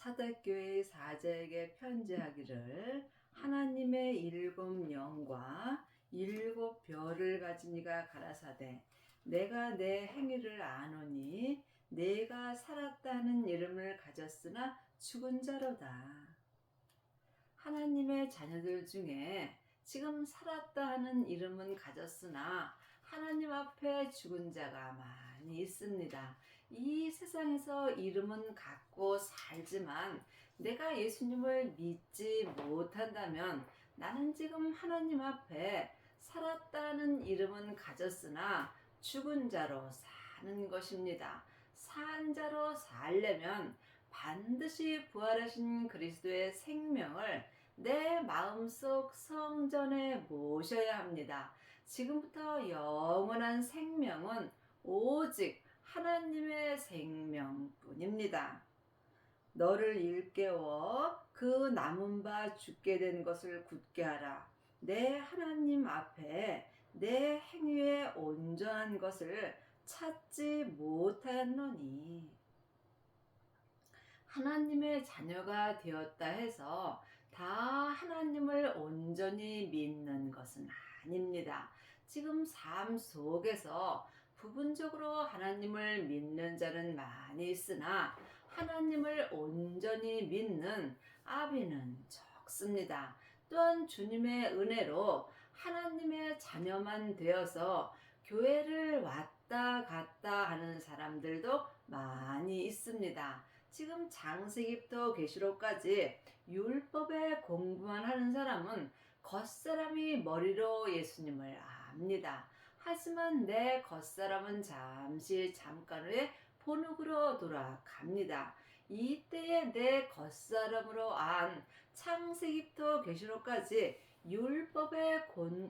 사대교회 사제에게 편지하기를 하나님의 일곱 영과 일곱 별을 가진 이가 가라사대 내가 내 행위를 아노니 내가 살았다는 이름을 가졌으나 죽은 자로다. 하나님의 자녀들 중에 지금 살았다 하는 이름은 가졌으나 하나님 앞에 죽은 자가 많이 있습니다. 이 세상에서 이름은 갖고 살지만 내가 예수님을 믿지 못한다면 나는 지금 하나님 앞에 살았다는 이름은 가졌으나 죽은 자로 사는 것입니다. 산 자로 살려면 반드시 부활하신 그리스도의 생명을 내 마음속 성전에 모셔야 합니다. 지금부터 영원한 생명은 오직 하나님의 생명뿐입니다. 너를 일깨워 그 남은 바 죽게 된 것을 굳게 하라. 내 하나님 앞에 내 행위의 온전한 것을 찾지 못하였노니 하나님의 자녀가 되었다 해서 다 하나님을 온전히 믿는 것은 아닙니다. 지금 삶 속에서 부분적으로 하나님을 믿는 자는 많이 있으나 하나님을 온전히 믿는 아비는 적습니다. 또한 주님의 은혜로 하나님의 자녀만 되어서 교회를 왔다 갔다 하는 사람들도 많이 있습니다. 지금 창세기부터 계시록까지 율법의 공부만 하는 사람은 겉사람이 머리로 예수님을 압니다. 하지만 내 겉사람은 잠깐 후에 본흙으로 돌아갑니다. 이때에 내 겉사람으로 안 창세기부터 계시록까지 율법에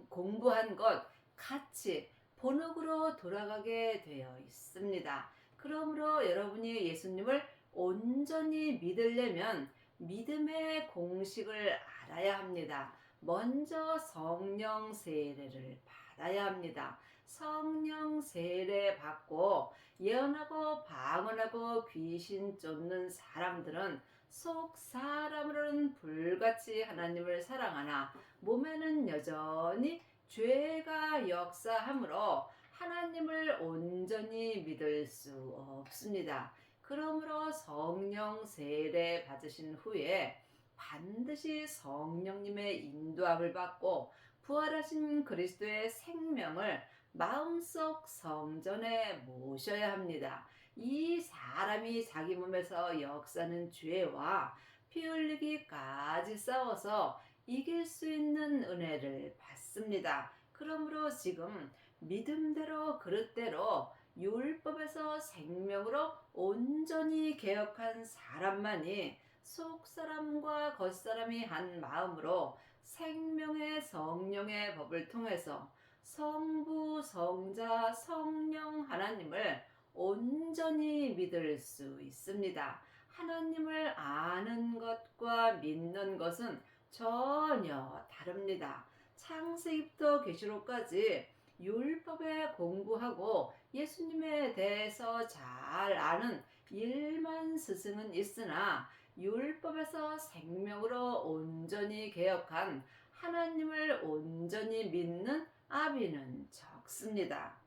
공부한 것 같이 본흙으로 돌아가게 되어 있습니다. 그러므로 여러분이 예수님을 온전히 믿으려면 믿음의 공식을 알아야 합니다. 먼저 성령 세례를 받아야 합니다. 성령 세례 받고 예언하고 방언하고 귀신 쫓는 사람들은 속 사람으로는 불같이 하나님을 사랑하나 몸에는 여전히 죄가 역사하므로 하나님을 온전히 믿을 수 없습니다. 그러므로 성령 세례 받으신 후에 반드시 성령님의 인도함을 받고 부활하신 그리스도의 생명을 마음속 성전에 모셔야 합니다. 이 사람이 자기 몸에서 역사하는 죄와 피 흘리기까지 싸워서 이길 수 있는 은혜를 받습니다. 그러므로 지금 믿음대로 그릇대로 율법에서 생명으로 온전히 개혁한 사람만이 속사람과 겉사람이 한 마음으로 생명의 성령의 법을 통해서 성부, 성자, 성령 하나님을 온전히 믿을 수 있습니다. 하나님을 아는 것과 믿는 것은 전혀 다릅니다. 창세기부터 계시록까지 율법에 공부하고 예수님에 대해서 잘 아는 일만 스승은 있으나 율법에서 생명으로 온전히 개혁한 하나님을 온전히 믿는 아비는 적습니다.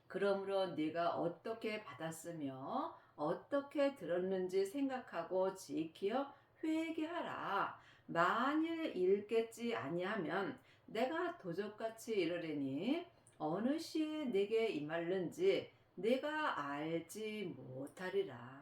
그러므로 네가 어떻게 받았으며 어떻게 들었는지 생각하고 지키어 회개하라. 만일 읽겠지 아니하면 내가 도적같이 이르리니 어느 시에 네게 임할는지 네가 알지 못하리라.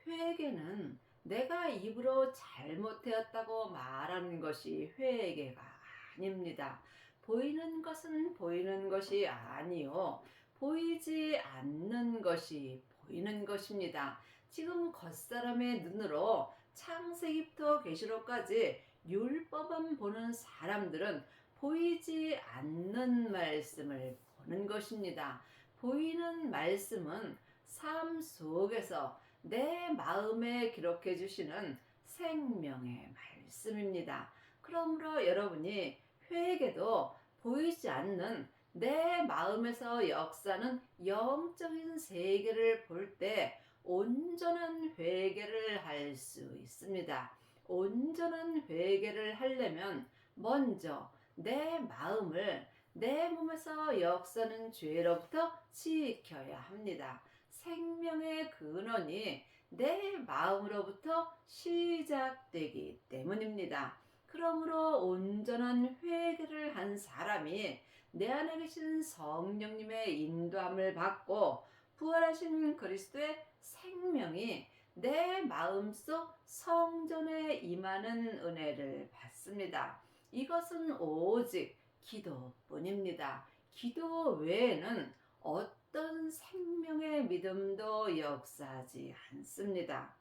회개는 내가 입으로 잘못되었다고 말하는 것이 회개가 아닙니다. 보이는 것은 보이는 것이 아니요 보이지 않는 것이 보이는 것입니다. 지금 겉사람의 눈으로 창세기부터 계시록까지 율법만 보는 사람들은 보이지 않는 말씀을 보는 것입니다. 보이는 말씀은 삶 속에서 내 마음에 기록해 주시는 생명의 말씀입니다. 그러므로 여러분이 회개도 보이지 않는 내 마음에서 역사는 영적인 세계를 볼 때 온전한 회개를 할 수 있습니다. 온전한 회개를 하려면 먼저 내 마음을 내 몸에서 역사는 죄로부터 지켜야 합니다. 생명의 근원이 내 마음으로부터 시작되기 때문입니다. 그러므로 온전한 회개를 한 사람이 내 안에 계신 성령님의 인도함을 받고 부활하신 그리스도의 생명이 내 마음속 성전에 임하는 은혜를 받습니다. 이것은 오직 기도뿐입니다. 기도 외에는 어떤 생명의 믿음도 역사하지 않습니다.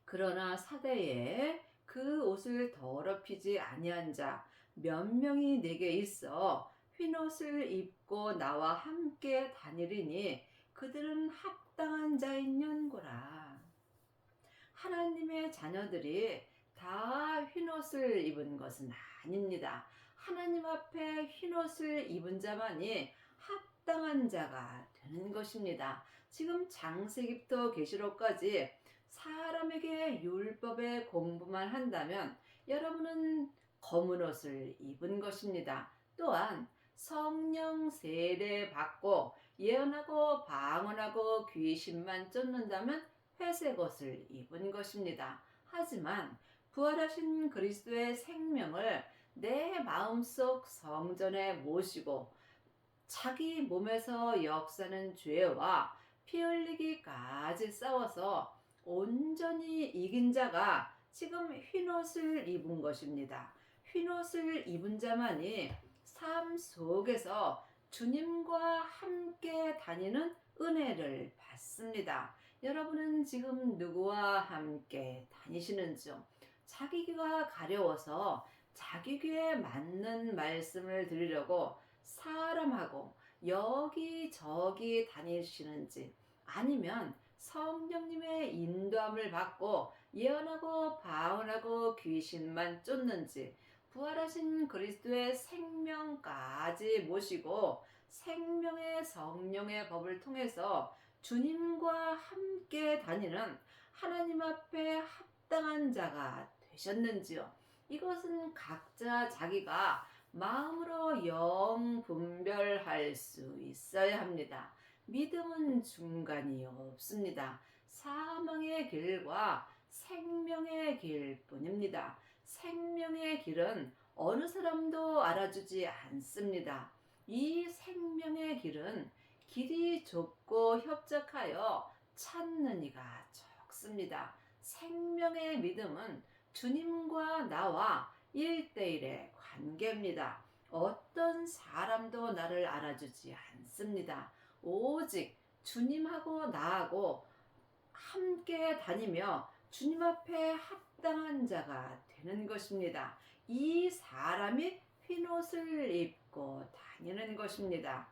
그러나 사대에 그 옷을 더럽히지 아니한 자 몇 명이 내게 있어 흰옷을 입고 나와 함께 다니리니 그들은 합당한 자인연고라. 하나님의 자녀들이 다 흰옷을 입은 것은 아닙니다. 하나님 앞에 흰옷을 입은 자만이 합당한 자가 되는 것입니다. 지금 창세기부터 계시록까지 사람에게 율법의 공부만 한다면 여러분은 검은 옷을 입은 것입니다. 또한 성령 세례 받고 예언하고 방언하고 귀신만 쫓는다면 회색 옷을 입은 것입니다. 하지만 부활하신 그리스도의 생명을 내 마음속 성전에 모시고 자기 몸에서 역사는 죄와 피 흘리기까지 싸워서 온전히 이긴 자가 지금 흰옷을 입은 것입니다. 흰옷을 입은 자만이 삶 속에서 주님과 함께 다니는 은혜를 받습니다. 여러분은 지금 누구와 함께 다니시는지요? 자기 귀가 가려워서 자기 귀에 맞는 말씀을 들으려고 사람하고 여기저기 다니시는지, 아니면 성령님의 인도함을 받고 예언하고 방언하고 귀신만 쫓는지, 부활하신 그리스도의 생명까지 모시고 생명의 성령의 법을 통해서 주님과 함께 다니는 하나님 앞에 합당한 자가 되셨는지요? 이것은 각자 자기가 마음으로 영 분별할 수 있어야 합니다. 믿음은 중간이 없습니다. 사망의 길과 생명의 길뿐입니다. 생명의 길은 어느 사람도 알아주지 않습니다. 이 생명의 길은 길이 좁고 협착하여 찾는 이가 적습니다. 생명의 믿음은 주님과 나와 1대1의 관계입니다. 어떤 사람도 나를 알아주지 않습니다. 오직 주님하고 나하고 함께 다니며 주님 앞에 합당한 자가 되는 것입니다. 이 사람이 흰옷을 입고 다니는 것입니다.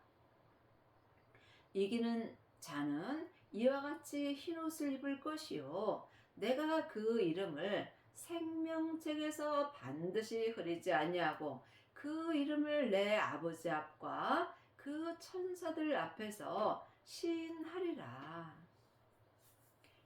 이기는 자는 이와 같이 흰옷을 입을 것이요 내가 그 이름을 생명책에서 반드시 흐리지 아니하고 그 이름을 내 아버지 앞과 그 천사들 앞에서 시인하리라.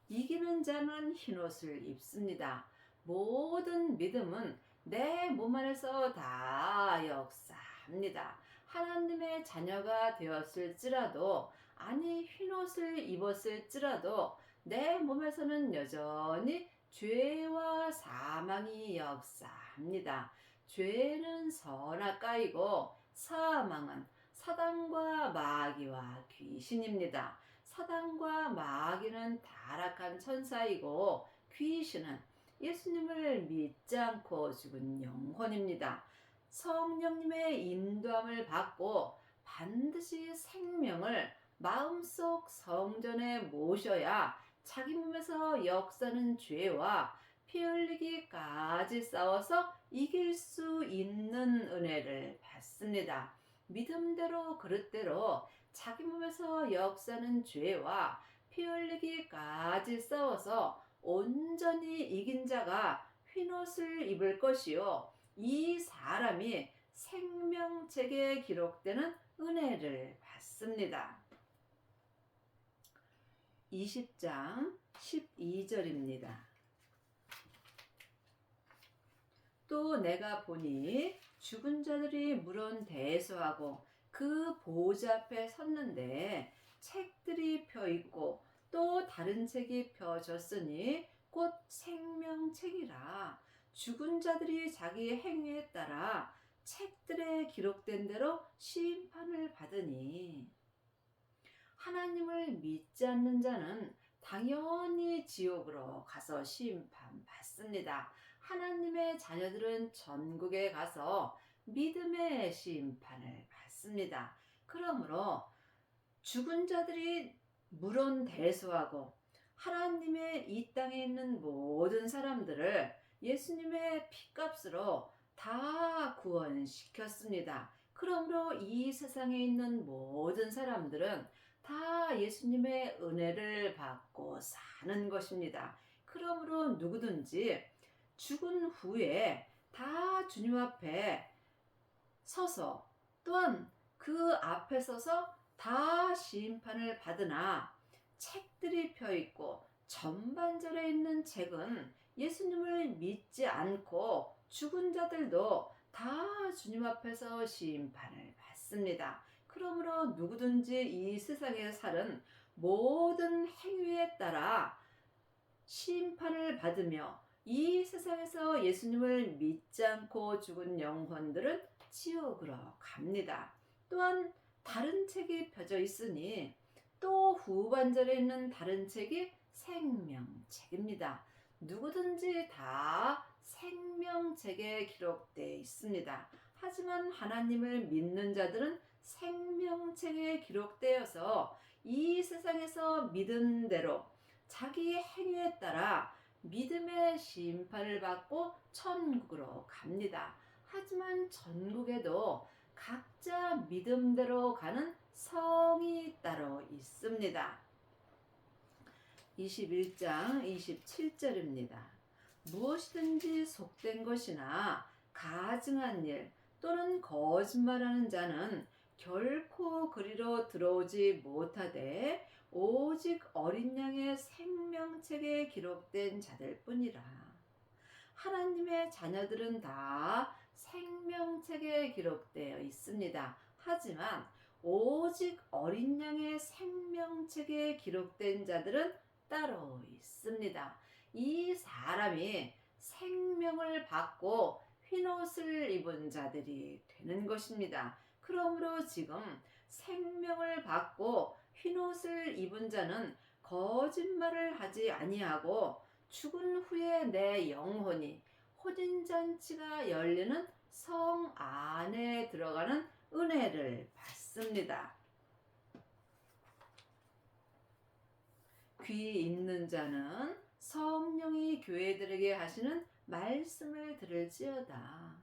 이기는 자는 흰옷을 입습니다. 모든 믿음은 내 몸 안에서 다 역사합니다. 하나님의 자녀가 되었을지라도, 아니 흰옷을 입었을지라도 내 몸에서는 여전히 죄와 사망이 역사합니다. 죄는 선악가이고 사망은 사단과 마귀와 귀신입니다. 사단과 마귀는 타락한 천사이고 귀신은 예수님을 믿지 않고 죽은 영혼입니다. 성령님의 인도함을 받고 반드시 생명을 마음속 성전에 모셔야 자기 몸에서 역사는 죄와 피 흘리기까지 싸워서 이길 수 있는 은혜를 받습니다. 믿음대로 그릇대로 자기 몸에서 역사는 죄와 피 흘리기까지 싸워서 온전히 이긴 자가 흰옷을 입을 것이요 이 사람이 생명책에 기록되는 은혜를 받습니다. 20장 12절입니다. 또 내가 보니 죽은 자들이 물은 대수하고 그 보좌 앞에 섰는데 책들이 펴 있고 또 다른 책이 펴졌으니 곧 생명책이라. 죽은 자들이 자기 행위에 따라 책들에 기록된 대로 심판을 받으니. 하나님을 믿지 않는 자는 당연히 지옥으로 가서 심판받습니다. 하나님의 자녀들은 천국에 가서 믿음의 심판을 받습니다. 그러므로 죽은 자들이 물론 대수하고 하나님의 이 땅에 있는 모든 사람들을 예수님의 피값으로 다 구원시켰습니다. 그러므로 이 세상에 있는 모든 사람들은 다 예수님의 은혜를 받고 사는 것입니다. 그러므로 누구든지 죽은 후에 다 주님 앞에 서서 또한 그 앞에 서서 다 심판을 받으나 책들이 펴 있고 전반절에 있는 책은 예수님을 믿지 않고 죽은 자들도 다 주님 앞에서 심판을 받습니다. 그러므로 누구든지 이 세상에 사는 모든 행위에 따라 심판을 받으며 이 세상에서 예수님을 믿지 않고 죽은 영혼들은 지옥으로 갑니다. 또한 다른 책이 펴져 있으니 또 후반절에 있는 다른 책이 생명책입니다. 누구든지 다 생명책에 기록되어 있습니다. 하지만 하나님을 믿는 자들은 생명책에 기록되어서 이 세상에서 믿은 대로 자기 행위에 따라 믿음의 심판을 받고 천국으로 갑니다. 하지만 천국에도 각자 믿음대로 가는 성이 따로 있습니다. 21장 27절입니다. 무엇이든지 속된 것이나 가증한 일 또는 거짓말하는 자는 결코 그리로 들어오지 못하되 오직 어린 양의 생명책에 기록된 자들뿐이라. 하나님의 자녀들은 다 생명책에 기록되어 있습니다. 하지만 오직 어린 양의 생명책에 기록된 자들은 따로 있습니다. 이 사람이 생명을 받고 흰옷을 입은 자들이 되는 것입니다. 그러므로 지금 생명을 받고 흰옷을 입은 자는 거짓말을 하지 아니하고 죽은 후에 내 영혼이 혼인잔치가 열리는 성 안에 들어가는 은혜를 받습니다. 귀 있는 자는 성령이 교회들에게 하시는 말씀을 들을지어다.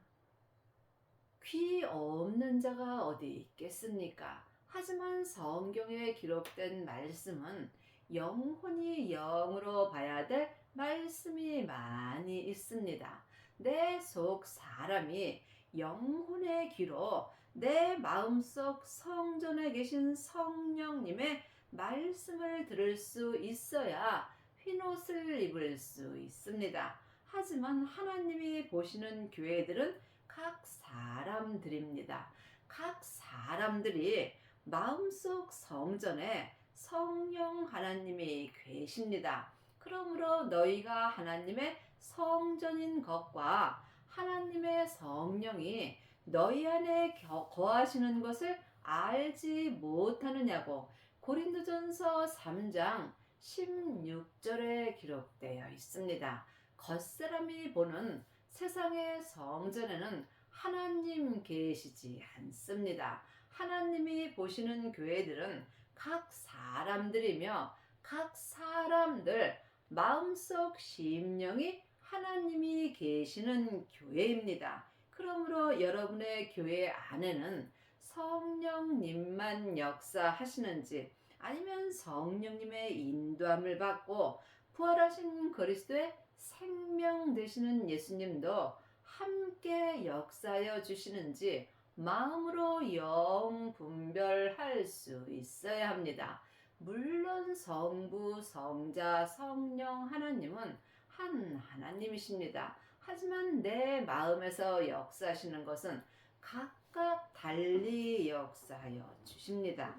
귀 없는 자가 어디 있겠습니까? 하지만 성경에 기록된 말씀은 영혼이 영으로 봐야 될 말씀이 많이 있습니다. 내 속 사람이 영혼의 귀로 내 마음속 성전에 계신 성령님의 말씀을 들을 수 있어야 흰옷을 입을 수 있습니다. 하지만 하나님이 보시는 교회들은 각 사람들입니다. 각 사람들이 마음속 성전에 성령 하나님이 계십니다. 그러므로 너희가 하나님의 성전인 것과 하나님의 성령이 너희 안에 거하시는 것을 알지 못하느냐고 고린도전서 3장 16절에 기록되어 있습니다. 겉사람이 보는 세상의 성전에는 하나님 계시지 않습니다. 하나님이 보시는 교회들은 각 사람들이며 각 사람들 마음속 심령이 하나님이 계시는 교회입니다. 그러므로 여러분의 교회 안에는 성령님만 역사하시는지 아니면 성령님의 인도함을 받고 부활하신 그리스도의 생명 되시는 예수님도 함께 역사하여 주시는지 마음으로 영 분별할 수 있어야 합니다. 물론 성부, 성자, 성령 하나님은 한 하나님이십니다. 하지만 내 마음에서 역사하시는 것은 각각 달리 역사하여 주십니다.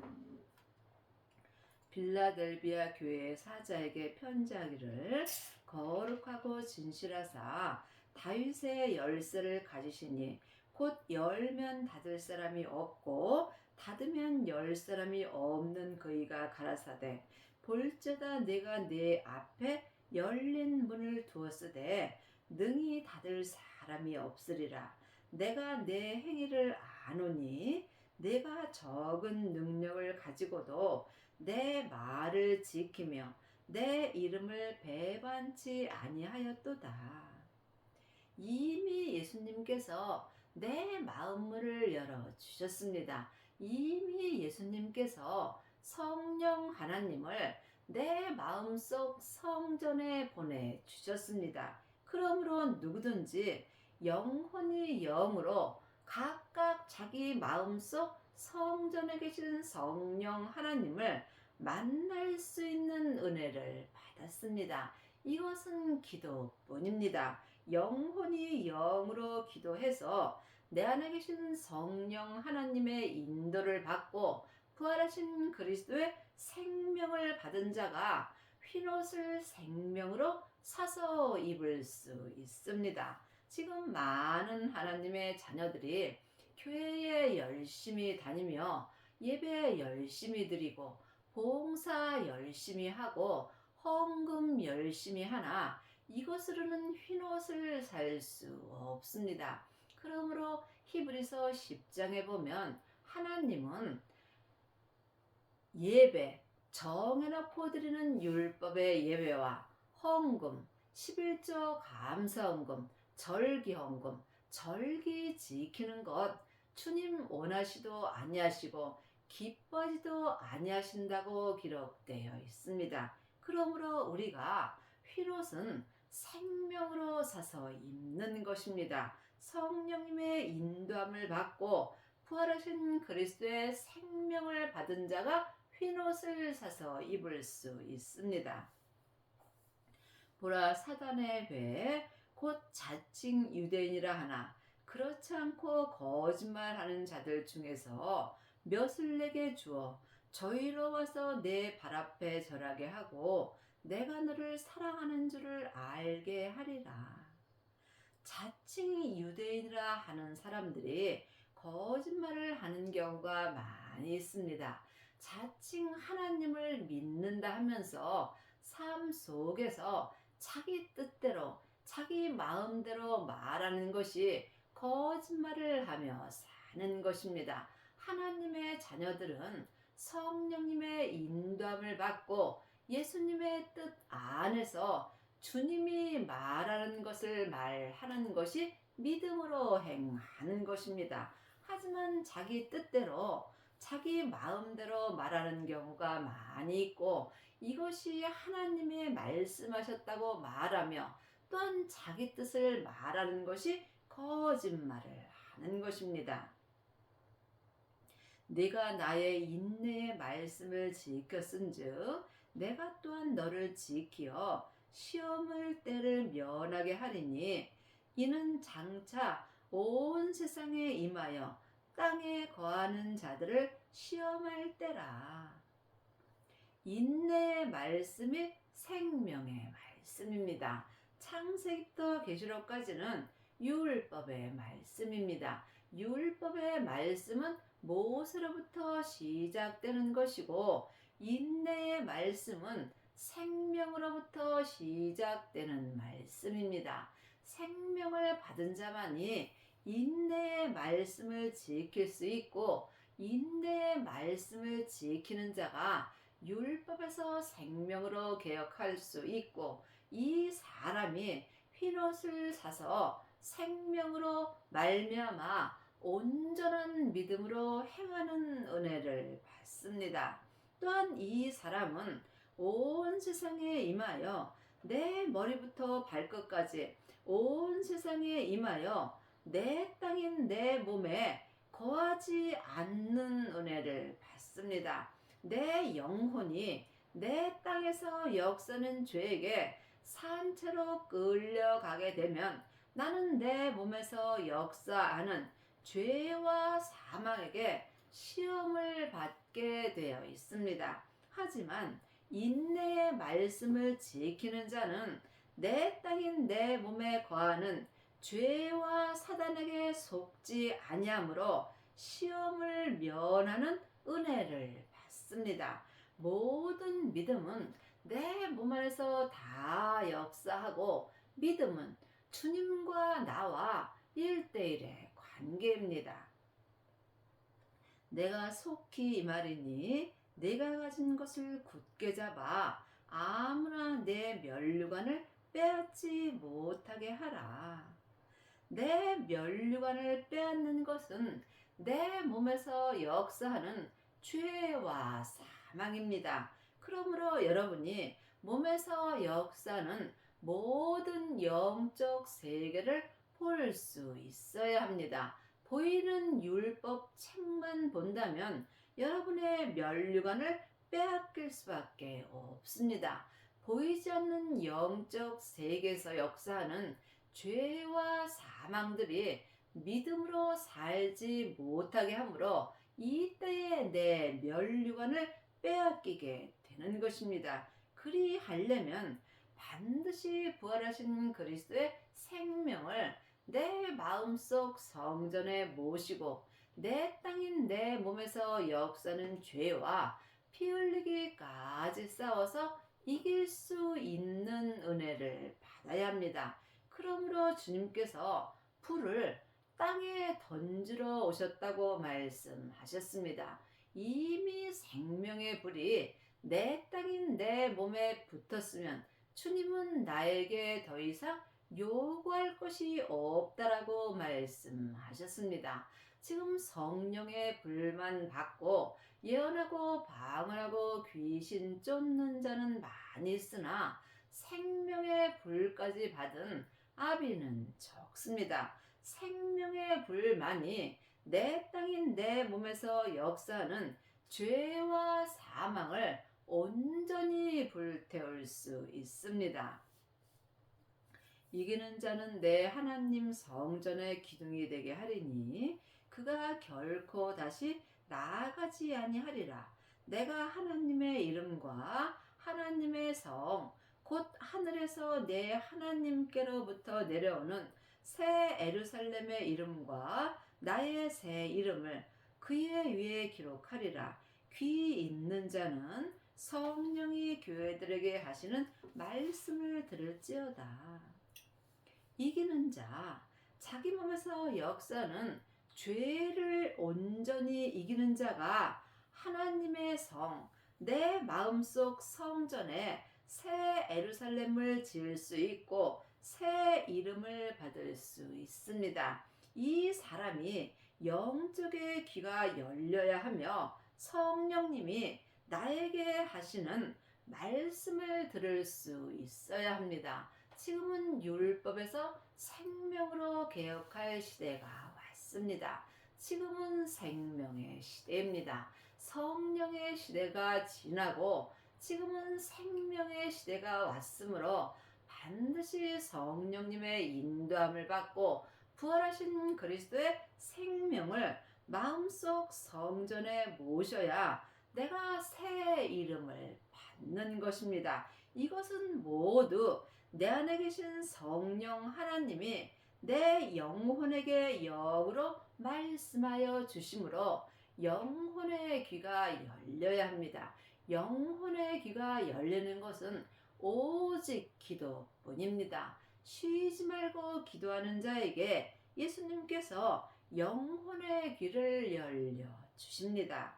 빌라델비아 교회의 사자에게 편지하기를 거룩하고 진실하사 다윗의 열쇠를 가지시니 곧 열면 닫을 사람이 없고 닫으면 열 사람이 없는 그이가 가라사대 볼지어다 내가 네 앞에 열린 문을 두었으되 능히 닫을 사람이 없으리라. 내가 내 행위를 아노니 내가 적은 능력을 가지고도 내 말을 지키며 내 이름을 배반치 아니하였도다. 이미 예수님께서 내 마음문을 열어주셨습니다. 이미 예수님께서 성령 하나님을 내 마음속 성전에 보내주셨습니다. 그러므로 누구든지 영혼이 영으로 각각 자기 마음속 성전에 계신 성령 하나님을 만날 수 있는 은혜를 받았습니다. 이것은 기도뿐입니다. 영혼이 영으로 기도해서 내 안에 계신 성령 하나님의 인도를 받고 부활하신 그리스도의 생명을 받은 자가 흰옷을 생명으로 사서 입을 수 있습니다. 지금 많은 하나님의 자녀들이 교회에 열심히 다니며 예배 열심히 드리고 봉사 열심히 하고 헌금 열심히 하나 이것으로는 흰옷을 살 수 없습니다. 그러므로 히브리서 10장에 보면 하나님은 예배, 정해놓고 드리는 율법의 예배와 헌금, 11조 감사헌금, 절기헌금, 절기 지키는 것 주님 원하시도 아니하시고 기뻐하지도 아니하신다고 기록되어 있습니다. 그러므로 우리가 흰옷은 생명으로 사서 입는 것입니다. 성령님의 인도함을 받고 부활하신 그리스도의 생명을 받은 자가 흰옷을 사서 입을 수 있습니다. 보라 사단의 배 곧 자칭 유대인이라 하나 그렇지 않고 거짓말하는 자들 중에서 몇을 내게 주어 저희로 와서 내 발 앞에 절하게 하고 내가 너를 사랑하는 줄을 알게 하리라. 자칭 유대인이라 하는 사람들이 거짓말을 하는 경우가 많이 있습니다. 자칭 하나님을 믿는다 하면서 삶 속에서 자기 뜻대로 자기 마음대로 말하는 것이 거짓말을 하며 사는 것입니다. 하나님의 자녀들은 성령님의 인도함을 받고 예수님의 뜻 안에서 주님이 말하는 것을 말하는 것이 믿음으로 행하는 것입니다. 하지만 자기 뜻대로 자기 마음대로 말하는 경우가 많이 있고 이것이 하나님이 말씀하셨다고 말하며 또한 자기 뜻을 말하는 것이 거짓말을 하는 것입니다. 네가 나의 인내의 말씀을 지켰은즉 내가 또한 너를 지키어 시험을 때를 면하게 하리니 이는 장차 온 세상에 임하여 땅에 거하는 자들을 시험할 때라. 인내의 말씀이 생명의 말씀입니다. 창세기부터 계시록까지는 율법의 말씀입니다. 율법의 말씀은 모세로부터 시작되는 것이고 인내의 말씀은 생명으로부터 시작되는 말씀입니다. 생명을 받은 자만이 인내의 말씀을 지킬 수 있고 인내의 말씀을 지키는 자가 율법에서 생명으로 개혁할 수 있고 이 사람이 흰옷을 사서 생명으로 말미암아 온전한 믿음으로 행하는 은혜를 받습니다. 또한 이 사람은 온 세상에 임하여 내 머리부터 발끝까지 온 세상에 임하여 내 땅인 내 몸에 거하지 않는 은혜를 받습니다. 내 영혼이 내 땅에서 역사는 죄에게 산채로 끌려가게 되면 나는 내 몸에서 역사하는 죄와 사망에게 시험을 받게 되어 있습니다. 하지만 인내의 말씀을 지키는 자는 내 땅인 내 몸에 거하는 죄와 사단에게 속지 아니하므로 시험을 면하는 은혜를 받습니다. 모든 믿음은 내 몸 안에서 다 역사하고 믿음은 주님과 나와 1대1의 관계입니다. 내가 속히 이 말이니 내가 가진 것을 굳게 잡아 아무나 내 면류관을 빼앗지 못하게 하라. 내 면류관을 빼앗는 것은 내 몸에서 역사하는 죄와 사망입니다. 그러므로 여러분이 몸에서 역사하는 모든 영적 세계를 볼 수 있어야 합니다. 보이는 율법 책만 본다면 여러분의 면류관을 빼앗길 수밖에 없습니다. 보이지 않는 영적 세계에서 역사하는 죄와 사망들이 믿음으로 살지 못하게 하므로 이때에 내 면류관을 빼앗기게 되는 것입니다. 그리하려면 반드시 부활하신 그리스도의 생명을 내 마음속 성전에 모시고 내 땅인 내 몸에서 역사는 죄와 피 흘리기까지 싸워서 이길 수 있는 은혜를 받아야 합니다. 그러므로 주님께서 불을 땅에 던지러 오셨다고 말씀하셨습니다. 이미 생명의 불이 내 땅인 내 몸에 붙었으면 주님은 나에게 더 이상 요구할 것이 없다라고 말씀하셨습니다. 지금 성령의 불만 받고 예언하고 방언하고 귀신 쫓는 자는 많이 있으나 생명의 불까지 받은 아비는 적습니다. 생명의 불만이 내 땅인 내 몸에서 역사하는 죄와 사망을 온전히 불태울 수 있습니다. 이기는 자는 내 하나님 성전의 기둥이 되게 하리니 그가 결코 다시 나아가지 아니하리라. 내가 하나님의 이름과 하나님의 성 곧 하늘에서 내 하나님께로부터 내려오는 새 에루살렘의 이름과 나의 새 이름을 그의 위에 기록하리라. 귀 있는 자는 성령이 교회들에게 하시는 말씀을 들을지어다. 이기는 자, 자기 몸에서 역사는 죄를 온전히 이기는 자가 하나님의 성, 내 마음속 성전에 새 에루살렘을 지을 수 있고 새 이름을 받을 수 있습니다. 이 사람이 영적의 귀가 열려야 하며 성령님이 나에게 하시는 말씀을 들을 수 있어야 합니다. 지금은 율법에서 생명으로 개혁할 시대가 왔습니다. 지금은 생명의 시대입니다. 성령의 시대가 지나고 지금은 생명의 시대가 왔으므로 반드시 성령님의 인도함을 받고 부활하신 그리스도의 생명을 마음속 성전에 모셔야 내가 새 이름을 받는 것입니다. 이것은 모두 내 안에 계신 성령 하나님이 내 영혼에게 영으로 말씀하여 주심으로 영혼의 귀가 열려야 합니다. 영혼의 귀가 열리는 것은 오직 기도뿐입니다. 쉬지 말고 기도하는 자에게 예수님께서 영혼의 귀를 열려 주십니다.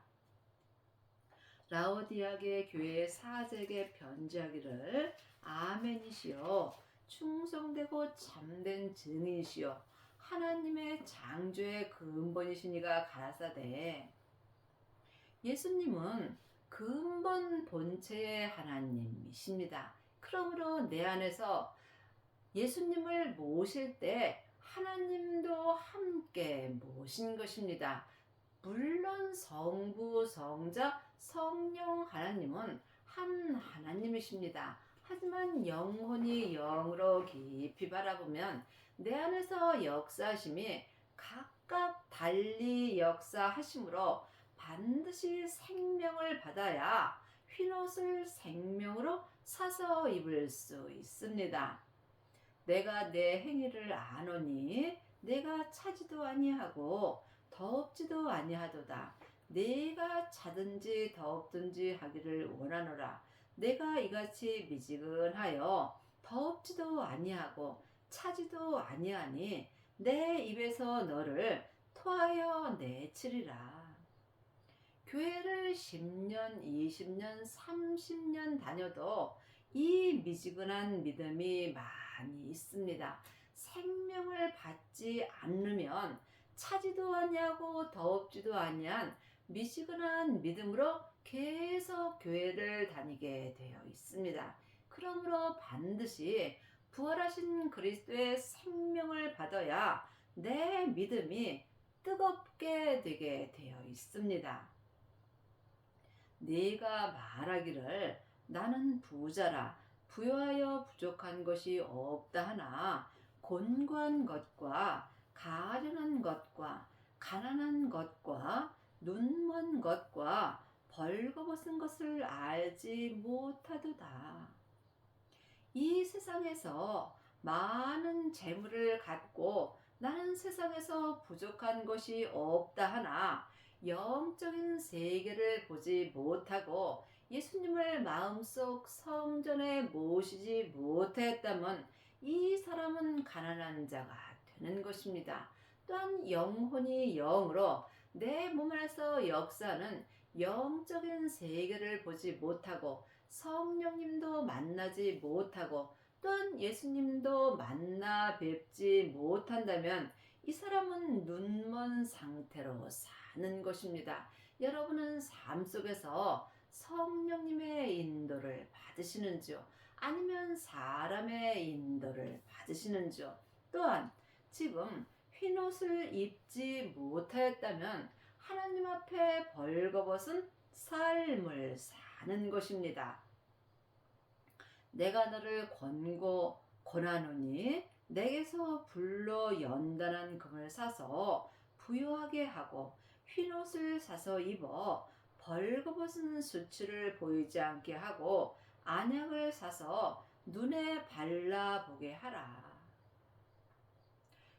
라오디아게 교회의 사제에게 편지하기를 아멘이시여 충성되고 참된 증인이시여 하나님의 창조의 근본이시니가 가라사대. 예수님은 근본 본체의 하나님이십니다. 그러므로 내 안에서 예수님을 모실 때 하나님도 함께 모신 것입니다. 물론 성부, 성자, 성령 하나님은 한 하나님이십니다. 하지만 영혼이 영으로 깊이 바라보면 내 안에서 역사하심이 각각 달리 역사하심으로 반드시 생명을 받아야 흰옷을 생명으로 사서 입을 수 있습니다. 내가 내 행위를 아노니 내가 차지도 아니하고 더없지도 아니하도다. 내가 차든지 더없든지 하기를 원하노라. 내가 이같이 미지근하여 더없지도 아니하고 차지도 아니하니 내 입에서 너를 토하여 내치리라. 교회를 10년, 20년, 30년 다녀도 이 미지근한 믿음이 많이 있습니다. 생명을 받지 않으면 차지도 아니하고 더없지도 아니한 미지근한 믿음으로 계속 교회를 다니게 되어 있습니다. 그러므로 반드시 부활하신 그리스도의 생명을 받아야 내 믿음이 뜨겁게 되게 되어 있습니다. 네가 말하기를 나는 부자라 부여하여 부족한 것이 없다 하나 곤고한 것과 가련한 것과 가난한 것과 눈먼 것과 벌거벗은 것을 알지 못하도다. 이 세상에서 많은 재물을 갖고 나는 세상에서 부족한 것이 없다 하나 영적인 세계를 보지 못하고 예수님을 마음속 성전에 모시지 못했다면 이 사람은 가난한 자가 되는 것입니다. 또한 영혼이 영으로 내 몸 안에서 역사는 영적인 세계를 보지 못하고 성령님도 만나지 못하고 또한 예수님도 만나 뵙지 못한다면 이 사람은 눈먼 상태로 사는 것입니다. 여러분은 삶 속에서 성령님의 인도를 받으시는지요? 아니면 사람의 인도를 받으시는지요? 또한 지금 흰옷을 입지 못하였다면 하나님 앞에 벌거벗은 삶을 사는 것입니다. 내가 너를 권하노니 내게서 불로 연단한 금을 사서 부요하게 하고 흰옷을 사서 입어 벌거벗은 수치를 보이지 않게 하고 안약을 사서 눈에 발라보게 하라.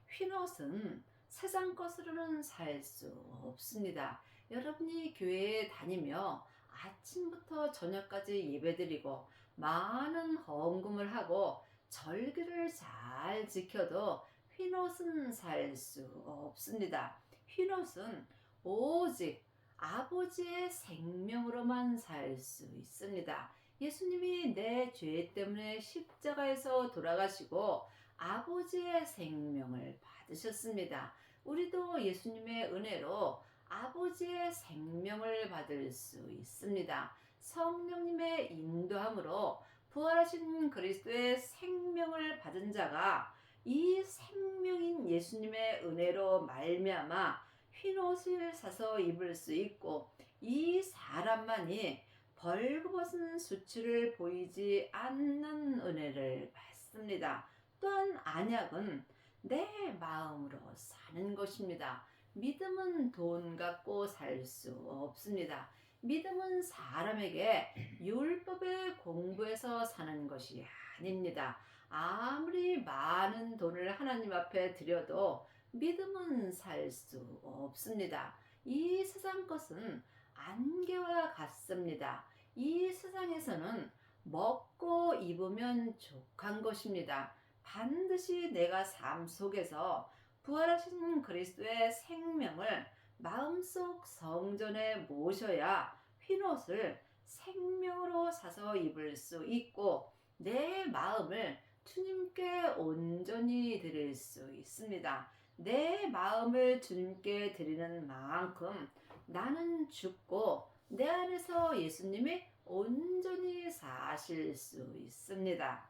흰옷은 세상 것으로는 살 수 없습니다. 여러분이 교회에 다니며 아침부터 저녁까지 예배드리고 많은 헌금을 하고 절기를 잘 지켜도 흰옷은 살 수 없습니다. 흰옷은 오직 아버지의 생명으로만 살 수 있습니다. 예수님이 내 죄 때문에 십자가에서 돌아가시고 아버지의 생명을 받으셨습니다. 우리도 예수님의 은혜로 아버지의 생명을 받을 수 있습니다. 성령님의 인도함으로 부활하신 그리스도의 생명을 받은 자가 이 생명인 예수님의 은혜로 말미암아 흰옷을 사서 입을 수 있고 이 사람만이 벌거벗은 수치를 보이지 않는 은혜를 받습니다. 또한 안약은 내 마음으로 사는 것입니다. 믿음은 돈 갖고 살 수 없습니다. 믿음은 사람에게 율법의 공부에서 사는 것이 아닙니다. 아무리 많은 돈을 하나님 앞에 드려도 믿음은 살 수 없습니다. 이 세상 것은 안개와 같습니다. 이 세상에서는 먹고 입으면 족한 것입니다. 반드시 내가 삶 속에서 부활하신 그리스도의 생명을 마음속 성전에 모셔야 흰옷을 생명으로 사서 입을 수 있고 내 마음을 주님께 온전히 드릴 수 있습니다. 내 마음을 주님께 드리는 만큼 나는 죽고 내 안에서 예수님이 온전히 사실 수 있습니다.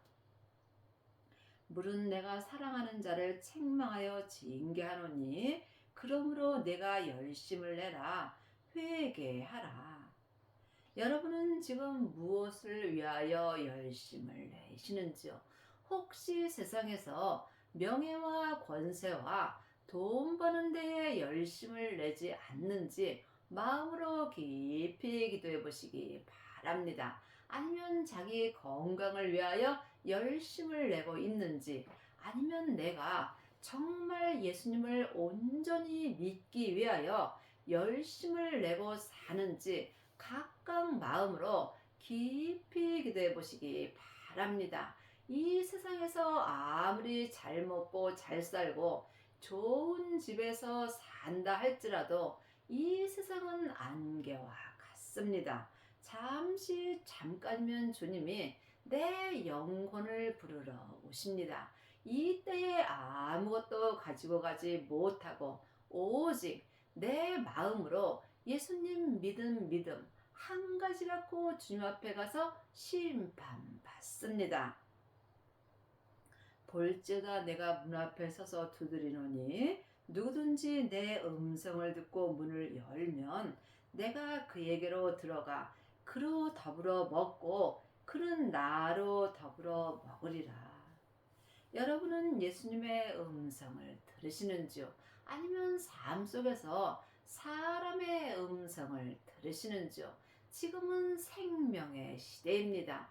물은 내가 사랑하는 자를 책망하여 징계하노니 그러므로 내가 열심을 내라 회개하라. 여러분은 지금 무엇을 위하여 열심을 내시는지요? 혹시 세상에서 명예와 권세와 돈 버는 데에 열심을 내지 않는지 마음으로 깊이 기도해 보시기 바랍니다. 아니면 자기 건강을 위하여 열심을 내고 있는지, 아니면 내가 정말 예수님을 온전히 믿기 위하여 열심을 내고 사는지 각각 마음으로 깊이 기도해 보시기 바랍니다. 이 세상에서 아무리 잘 먹고 잘 살고 좋은 집에서 산다 할지라도 이 세상은 안개와 같습니다. 잠시 잠깐이면 주님이 내 영혼을 부르러 오십니다. 이때에 아무것도 가지고 가지 못하고 오직 내 마음으로 예수님 믿음 한 가지 갖고 주님 앞에 가서 심판받습니다. 볼지어다 내가 문 앞에 서서 두드리노니 누구든지 내 음성을 듣고 문을 열면 내가 그에게로 들어가 그로 더불어 먹고 그는 나로 더불어 먹으리라. 여러분은 예수님의 음성을 들으시는지요? 아니면 삶 속에서 사람의 음성을 들으시는지요? 지금은 생명의 시대입니다.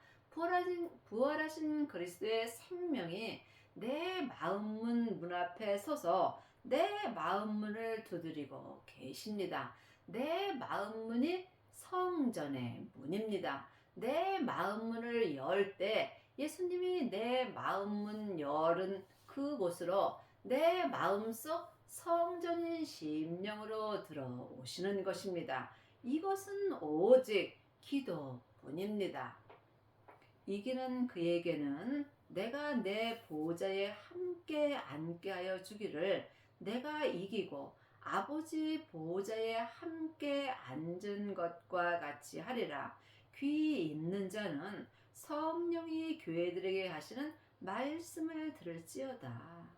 부활하신 그리스도의 생명이 내 마음문 문 앞에 서서 내 마음문을 두드리고 계십니다. 내 마음문이 성전의 문입니다. 내 마음문을 열 때 예수님이 내 마음문 열은 그곳으로 내 마음속 성전인 심령으로 들어오시는 것입니다. 이것은 오직 기도뿐입니다. 이기는 그에게는 내가 내 보좌에 함께 앉게 하여 주기를 내가 이기고 아버지 보좌에 함께 앉은 것과 같이 하리라. 귀 있는 자는 성령이 교회들에게 하시는 말씀을 들을지어다.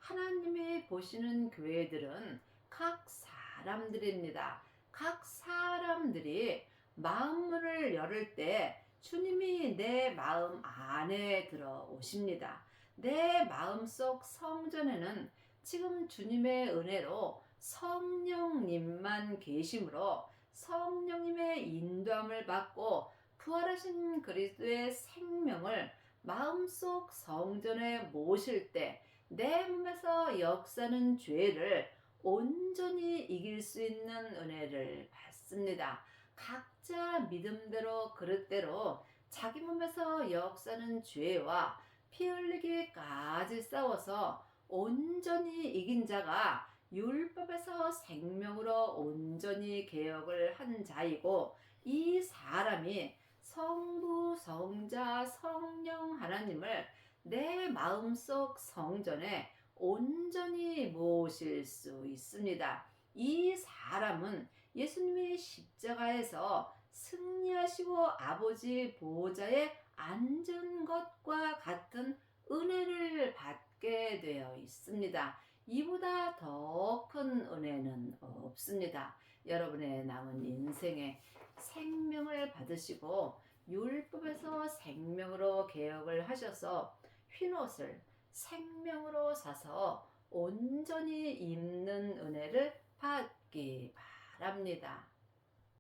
하나님이 보시는 교회들은 각 사람들입니다. 각 사람들이 마음문을 열을 때 주님이 내 마음 안에 들어오십니다. 내 마음속 성전에는 지금 주님의 은혜로 성령님만 계심으로 성령님의 인도함을 받고 부활하신 그리스도의 생명을 마음속 성전에 모실 때 내 몸에서 역사는 죄를 온전히 이길 수 있는 은혜를 받습니다. 각자 믿음대로 그릇대로 자기 몸에서 역사는 죄와 피 흘리기까지 싸워서 온전히 이긴 자가 율법에서 생명으로 온전히 개혁을 한 자이고, 이 사람이 성부, 성자, 성령 하나님을 내 마음속 성전에 온전히 모실 수 있습니다. 이 사람은 예수님이 십자가에서 승리하시고 아버지 보좌에 앉은 것과 같은 은혜를 받게 되어 있습니다. 이보다 더 큰 은혜는 없습니다. 여러분의 남은 인생에 생명을 받으시고 율법에서 생명으로 개혁을 하셔서 흰옷을 생명으로 사서 온전히 입는 은혜를 받기 바랍니다.